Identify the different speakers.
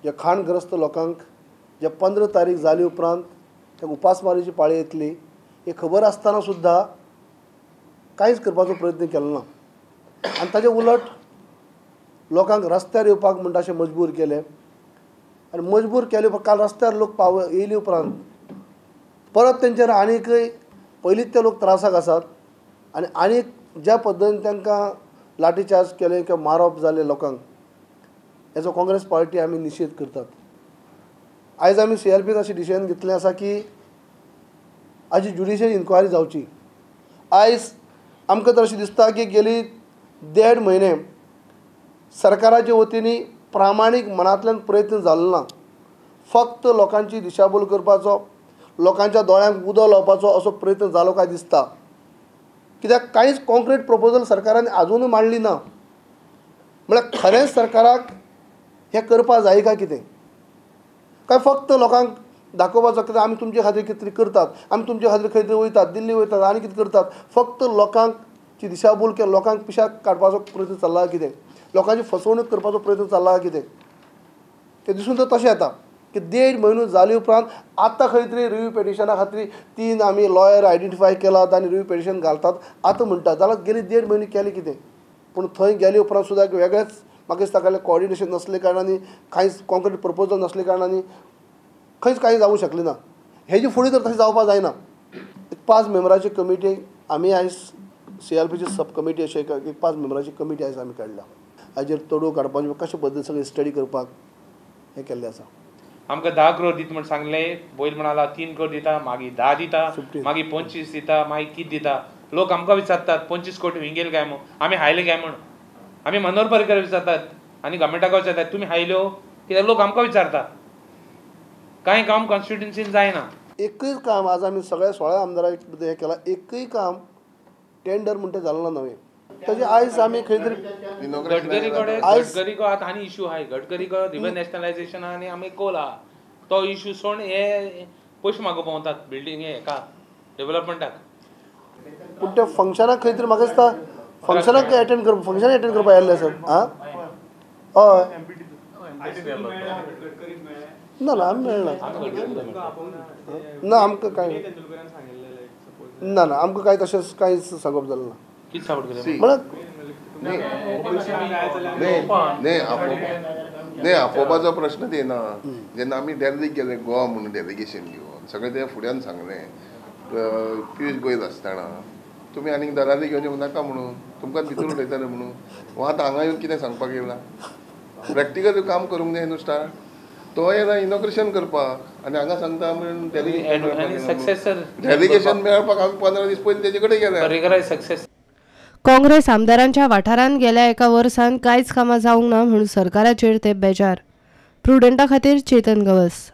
Speaker 1: जे खाणग्रस्त लोकांक जे 15 तारीख जाली उपरांत ते उपासमारीची पाळी येतली हे खबर आसतना सुद्दां कांयच करपाचो प्रयत्न केलो ना आनी ताचे उलट लोकांक रस्त्यार येवपाक म्हणटा अशें मजबूर केले आनी मजबूर केले उपरांत काल रस्त्यार लोक येयले उपरांत परत तेंचेर आनीकय पयलींच ते लोक त्रासाक आसात आनी आनीक ज्या पद्दतीन तांकां लाठीचार्ज केले किंवा मारप जाले लोकांक हेचो काँग्रेस पार्टी आमी निशेध करतात. आयज आमी CRPन अशें डिसिजन घेतलें आसा की हाजी ज्युडिशियल इन्क्वायरी जावची. आयज आमकां तर अशें दिसता की गेली 1.5 म्हयने सरकाराच्या वतीनी प्रामाणीक मनांतल्यान प्रयत्न जालो ना. फक्त लोकांची दिशाभूल करपाचो लोकांच्या दोळ्यांक उदक लावपाचो असो प्रयत्न जालो काय दिसता. कित्याक कांयच कॉन्क्रीट प्रपोजल सरकारान आजूनय मांडली ना. म्हळ्यार खरेंच सरकाराक हें करपा जाय काय कितें काय फक्त लोकांक दाखोवपाचो कितें आमी तुमचे खातीर कितें तरी करतात आमी तुमचे खातीर खंय तरी वयतात दिल्ली वयतात आनी कितें करतात फक्त लोकांची दिशाभूल केली लोकांक पिशाक काडपाचो प्रयत्न चल्ला कितें लोकांची फसवणूक करपाचो प्रयत्न चल्ला कितें तें दिसून तर तशें येता की 1.5 म्हयनो जाली उपरांत आतां खंय तरी रिव्यू पेटिशना खातीर 3 आमी लॉयर आयडेंटिफाय केलात आनी रिव्यू पेटिशन घालतात आतां म्हणटात जाल्यार गेली 1.5 म्हयने केले कितें पूण थंय गेले उपरांत सुद्दां वेगळेच म्हाका दिसता काय कॉर्डिनेशन नसले कारणांनी कांयच कॉन्क्रीट प्रपोजल नसले कारणांनी खंयच कांय जावंक शकलें ना. हेजी फुडें तर तशें जावपाक जायना. 5 मेंबराची कमिटी आमी आयज CRPची सब कमिटी अशें एक 5 मेंबराची कमिटी आयज आमी काडल्या. हाजेर तोडू काडपाची कशे पद्दतीन सगळी स्टडी करपाक हें केल्लें आसा.
Speaker 2: आमकां 10 करोड दिता म्हण सांगले पयलीं म्हणाला 3 करोड दिता मागीर 10 दिता मागीर 25 दिता मागीर कितें दिता. लोक आमकां विचारतात 25 कोटी हिंगेल काय म्हूण आमी हायले काय म्हूण आमी मनोहर पर्रीकर विचारतात आनी गव्हर्मेंटाक विचारतात तुमी हायल्यो कित्याक लोक आमकां विचारतात. कांय काम कॉन्स्टिट्युन्सीन जायना.
Speaker 1: एकय काम आज आमी सगळ्या 16 आमदारांक हें केलां एकय काम टेंडर म्हणटा जालें ना नवें. ताजे आयज आमी खंय तरी
Speaker 2: गडकरी कडेन आतां आनी इश्यू आहाय गडकरी कडेन रिव्हर नॅशनलायजेशन आनी आमी कोल आहा तो इश्यू सोड हे पयशे मागो पावतात बिल्डींग हेका डेव्हलपमेंटाक.
Speaker 1: पूण त्या फंक्शनाक खंय तरी म्हाका दिसता फंक्शनाक अटेंड करपाक येल्ले सर आं हय ना ना आमी मेळना ना आमकां कांय ना ना आमकां कांय तशें कांयच सांगप जालें ना.
Speaker 2: कितें सांगप केलें
Speaker 1: म्हळ्यार
Speaker 3: नाही आपोवपाचो प्रश्न ते ना. जेन्ना आमी डेलिगेट गेले गोवा म्हणून डेलिगेशन घेवन सगळें ते फुड्यान सांगलें पियूश गोयल आसतना तुमी आनीक दलाली घेवन येवं नाका म्हणून तुमकां भितर उलयताले म्हणून हो आतां हांगा येवन कितें सांगपाक येयला. प्रॅक्टिकल काम करूंक जाय न्हू स्टार्ट तो येयला इनॉग्रेशन करपाक आनी हांगा सांगता म्हणून डेलिगेशन मेळपाक हांव 15 दीस पयलीं तेजे कडेन गेले.
Speaker 4: काँग्रेस आमदारांच्या वाठारांत गेल्या एका वर्सान कांयच कामां जावंक ना म्हणून सरकाराचेर ते बेजार. प्रुडंटा खातीर चेतन गवस.